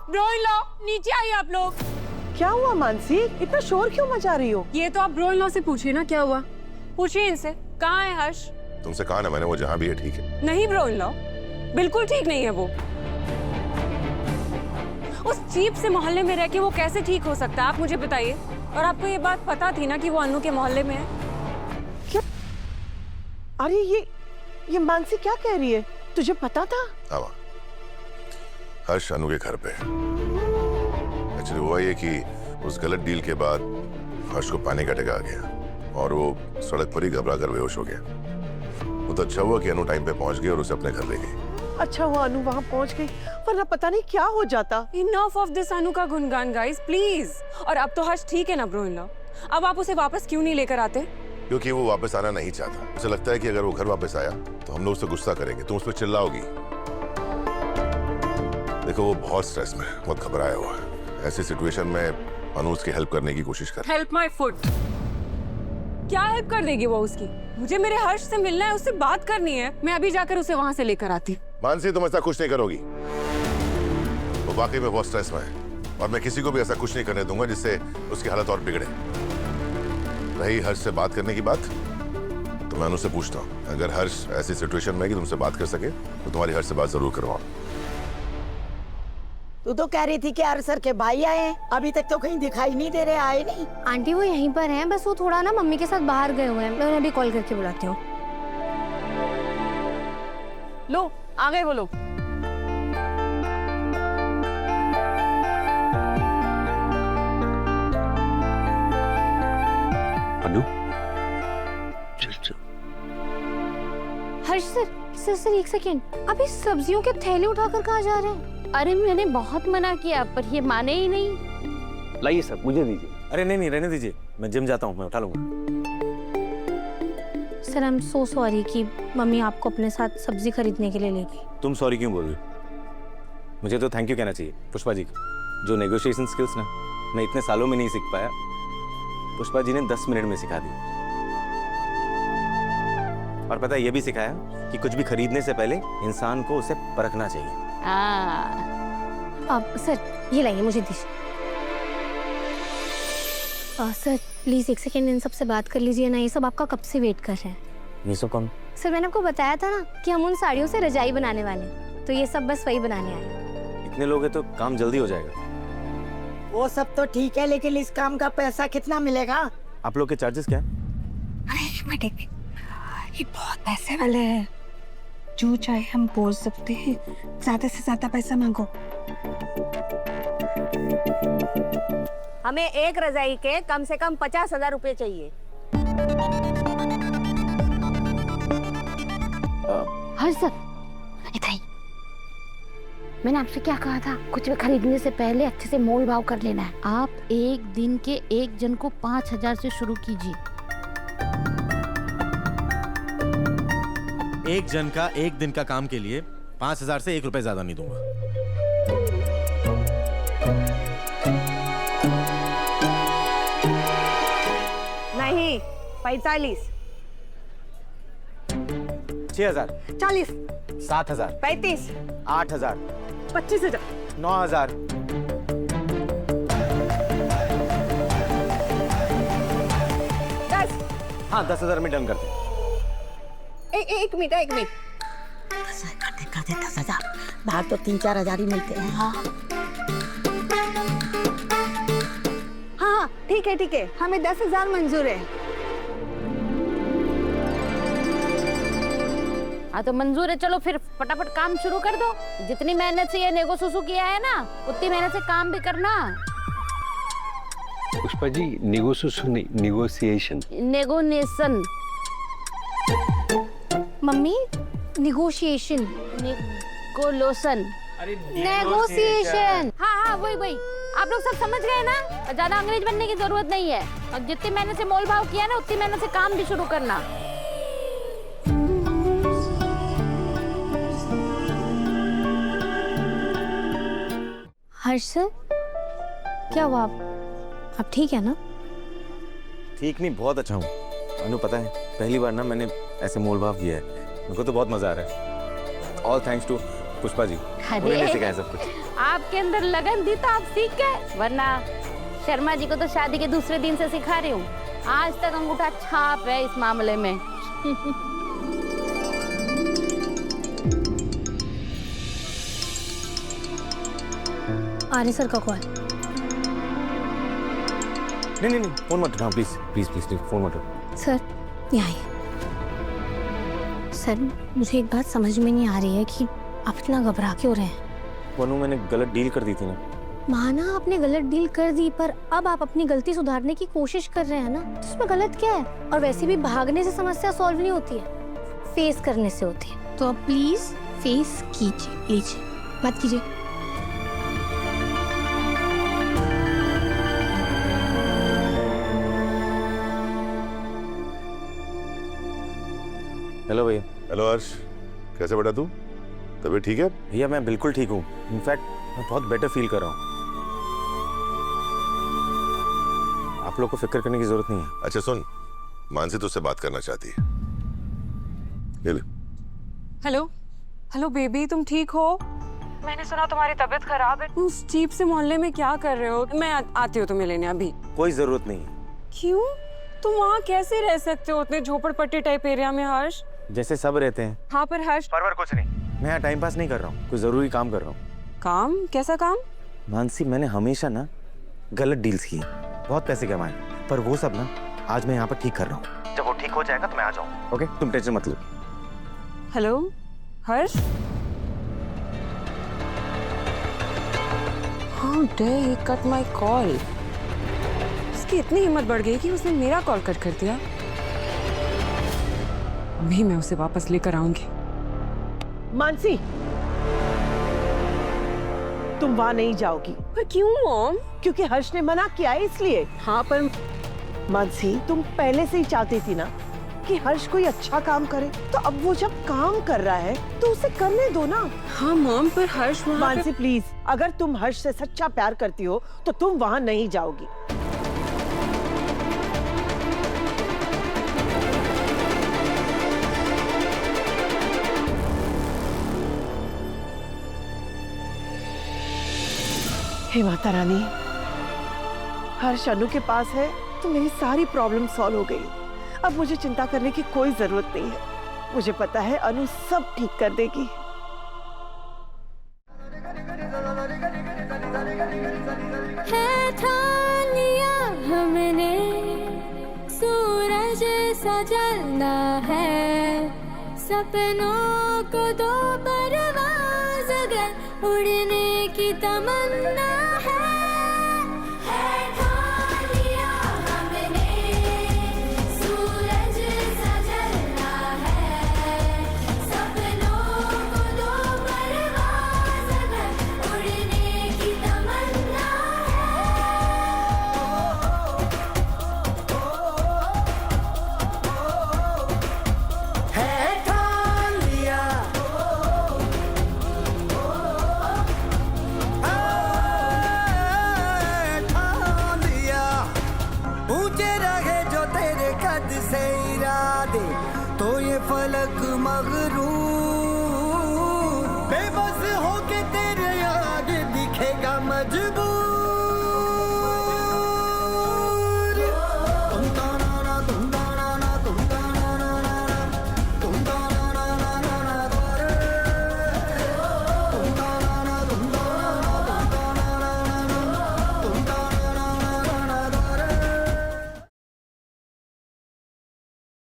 Bro in law, नीचे आइए आप लोग। क्या हुआ मानसी, इतना शोर क्यों मचा रही हो? ये तो आप ब्रो इन लॉ से पूछिए ना क्या हुआ। पूछिए इनसे, कहाँ है हर्ष? तुमसे कहा ना मैंने, वो जहाँ भी है ठीक है। नहीं ब्रो इन लॉ, बिल्कुल ठीक नहीं है वो। उस चीप से मोहल्ले में रह के वो कैसे ठीक हो सकता है, आप मुझे बताइए। और आपको ये बात पता थी ना कि वो अनु के मोहल्ले में है? क्या? अरे ये मानसी क्या कह रही है? तुझे पता था? हाँ, हर्ष अनु के घर पे। एक्चुअली हुआ ये कि उस गलत डील के बाद हर्ष को पानी का अटैक आ गया और वो सड़क पर ही घबरा कर बेहोश हो गया। वो तो अच्छा हुआ कि अनु टाइम पे पहुंच गई और उसे अपने घर ले गई। अच्छा हुआ अनु वहां पहुंच गई, वरना पता नहीं क्या हो जाता। इनफ ऑफ दिस अनु का गुणगान गाइस प्लीज। और अब तो हर्ष ठीक है ना ब्रो इन लॉ, अब आप उसे वापस क्यों नहीं लेकर आते? क्योंकि वो वापस आना नहीं चाहता। उसे लगता है कि अगर वो घर वापस आया तो हम लोग उससे गुस्सा करेंगे, तुम उस पर चिल्लाओगी। देखो वो बहुत स्ट्रेस में, बहुत घबराया हुआ है। ऐसी सिचुएशन में अनु उसकी हेल्प करने की कोशिश कर। Help my foot. क्या हेल्प कर देगी वो उसकी? मुझे मेरे हर्ष से मिलना है, उससे बात करनी है। मैं अभी जाकर उसे वहां से लेकर आती। मानसी तुम ऐसा कुछ नहीं करोगी। वो वाकई में बहुत स्ट्रेस में है और मैं किसी को भी ऐसा कुछ नहीं करने दूंगा जिससे उसकी हालत और बिगड़े। रही हर्ष से बात करने की बात, तो मैं उनसे पूछता हूँ, अगर हर्ष ऐसी सिचुएशन में है कि तुमसे बात कर सके तो तुम्हारी हर्ष से बात जरूर करवाओ। तू तो कह रही थी कि अरसर के भाई आए हैं, अभी तक तो कहीं दिखाई नहीं दे रहे। आए नहीं? आंटी वो यहीं पर हैं, बस वो थोड़ा ना मम्मी के साथ बाहर गए हुए हैं। मैं उन्हें अभी कॉल करके बुलाती हूँ। लो आ गए वो लोग। अनु, हर्ष सर एक सेकेंड, अभी सब्जियों के थैले उठाकर कहाँ जा रहे हैं? अरे मैंने बहुत मना किया पर ये माने ही नहीं। लाइए सर, मुझे दीजिए। अरे नहीं रहने दीजिए, मैं जिम जाता हूँ, मैं उठा लूंगा। Sir I am so sorry कि मम्मी आपको अपने साथ सब्जी खरीदने के लिए ले गई। तुम सॉरी क्यों बोल रही हो? मुझे तो थैंक यू कहना चाहिए पुष्पा जी को। जो नेगोशिएशन स्किल्स ना मैं इतने सालों में नहीं सीख पाया, पुष्पा जी ने 10 मिनट में सिखा दी। और पता है ये भी सिखाया कि कुछ भी खरीदने से पहले इंसान को उसे परखना चाहिए। अब सर ये लाइए, मुझे दीजिए। सर प्लीज एक सेकेंड इन सब से बात कर लीजिए ना, ये सब आपका कब से वेट कर रहे हैं। ये सब कौन? सर मैंने आपको बताया था ना कि हम उन साड़ियों से रजाई बनाने वाले हैं, तो ये सब बस वही बनाने आए। इतने लोग हैं तो काम जल्दी हो जाएगा। वो सब तो ठीक है, लेकिन इस काम का पैसा कितना मिलेगा? आप लोग के चार्जेस क्या है? ये बहुत पैसे वाले हैं, जो चाहे हम बोल सकते हैं, ज्यादा से ज्यादा पैसा मांगो। हमें एक रजाई के कम से कम 50,000 रुपए चाहिए। हर्ष सर इधर ही। मैंने आपसे क्या कहा था, कुछ भी खरीदने से पहले अच्छे से मोल भाव कर लेना है। आप एक दिन के एक जन को 5,000 से शुरू कीजिए। एक जन का एक दिन का काम के लिए 5,000 से 1 रुपए ज्यादा नहीं दूंगा। नहीं, 45, 6,000, 40, 7,000, 35, 8,000, 25,000, 9,000, 10। हाँ 10,000 में डन करते हैं। एक मिनट 10,000 बाहर तो 3-4 हजार ही मिलते हैं। हाँ ठीक है, हमें 10,000 मंजूर है। हाँ तो मंजूर है, चलो फिर फटाफट काम शुरू कर दो। जितनी मेहनत से ये नेगोसुसु किया है ना, उतनी मेहनत से काम भी करना। Pushpa ji, negotiation. Negotiation. Mummy negotiation. Negotiation. हाँ वही। आप लोग सब समझ गए ना, ज्यादा अंग्रेज बनने की जरूरत नहीं है। और जितनी मेहनत से मोल भाव किया ना, उतनी मेहनत से काम भी शुरू करना। हर्ष सर क्या हुआ, आप ठीक है ना? ठीक नहीं, बहुत अच्छा हूँ। अनु पता है पहली बार ना मैंने ऐसे मोल भाव किया है, मेरे को तो बहुत मजा आ रहा है। All thanks to Pushpa ji, उन्होंने सिखाया सब कुछ। आपके अंदर लगन थी तो आप सीख गए, वरना शर्मा जी को तो शादी के दूसरे दिन से सिखा रही हूँ। आज तक अंगूठा छाप है इस मामले में। आर्य सर का कॉल। नहीं, फोन मत उठाओ प्लीज प्लीज प्लीज, फोन मत उठाओ। सर यहाँ आइए। सर मुझे एक बात समझ में नहीं आ रही है कि आप इतना घबरा क्यों रहे हैं। वनु, मैंने गलत डील कर दी थी ना। माना आपने गलत डील कर दी, पर अब आप अपनी गलती सुधारने की कोशिश कर रहे हैं ना, तो इसमें गलत क्या है? और वैसे भी भागने से समस्या सॉल्व नहीं होती है, फेस करने से होती है। तो आप प्लीज फेस कीजिए, लीजिए, मत कीजिए। हेलो भैया। हेलो हर्ष, कैसे बेटा तू? तबीयत ठीक है? भैया मैं बिल्कुल ठीक हूँ, इनफैक्ट मैं बहुत बेटर फील कर रहा हूँ। आप लोग को फिक्र करने की जरूरत नहीं है। अच्छा सुन, मानसी तुझसे बात करना चाहती है। ले ले। हेलो हेलो बेबी, तुम ठीक हो? मैंने सुना तुम्हारी तबीयत खराब है। तुम उस चीप से मोहल्ले में क्या कर रहे हो? मैं आती हूँ तुम्हें लेने अभी। कोई जरूरत नहीं है। क्यों? तुम वहाँ कैसे रह सकते हो उतने झोपड़पट्टी टाइप एरिया में हर्ष? जैसे सब रहते हैं। हाँ पर हर्ष, परवर कुछ नहीं, मैं यहाँ टाइम पास नहीं कर रहा हूँ, कोई जरूरी काम कर रहा हूँ। काम? कैसा काम? मानसी, मैंने हमेशा ना गलत डील्स किए, बहुत पैसे कमाए, पर वो सब ना आज मैं यहाँ पर ठीक कर रहा हूँ। जब वो ठीक हो जाएगा तो मैं आ जाऊँगा। ओके, तुम टेंशन मत लो। Hello Harsh, how dare he cut my call. उसकी इतनी हिम्मत बढ़ गई कि उसने मेरा कॉल कट कर दिया। अभी मैं उसे वापस लेकर आऊंगी। मानसी, तुम वहां नहीं जाओगी। पर क्यों मॉम? क्योंकि हर्ष ने मना किया है इसलिए। हाँ पर मानसी, तुम पहले से ही चाहती थी ना कि हर्ष कोई अच्छा काम करे, तो अब वो जब काम कर रहा है तो उसे करने दो ना। हाँ मॉम, पर हर्ष वहाँ पे... मानसी प्लीज, अगर तुम हर्ष से सच्चा प्यार करती हो तो तुम वहां नहीं जाओगी। हे माता रानी, हर्ष अनु के पास है तो मेरी सारी प्रॉब्लम सॉल्व हो गई। अब मुझे चिंता करने की कोई जरूरत नहीं है। मुझे पता है अनु सब ठीक कर देगी। है ठान लिया हमने, सूरज सा जलना है, सपनों को दो परवाज़ अगर उड़ने की तमन्ना है ठान लिया हमने, सूरज सा जलना है, सपनों को दो परवाज़ अगर उड़ने की तमन्ना है ठान लिया, ठान लिया, ऊंचे रहे जो तेरे कद से इरादे, तो ये फलक मगरूर बेबस होके तेरे आगे दिखेगा मजबूर।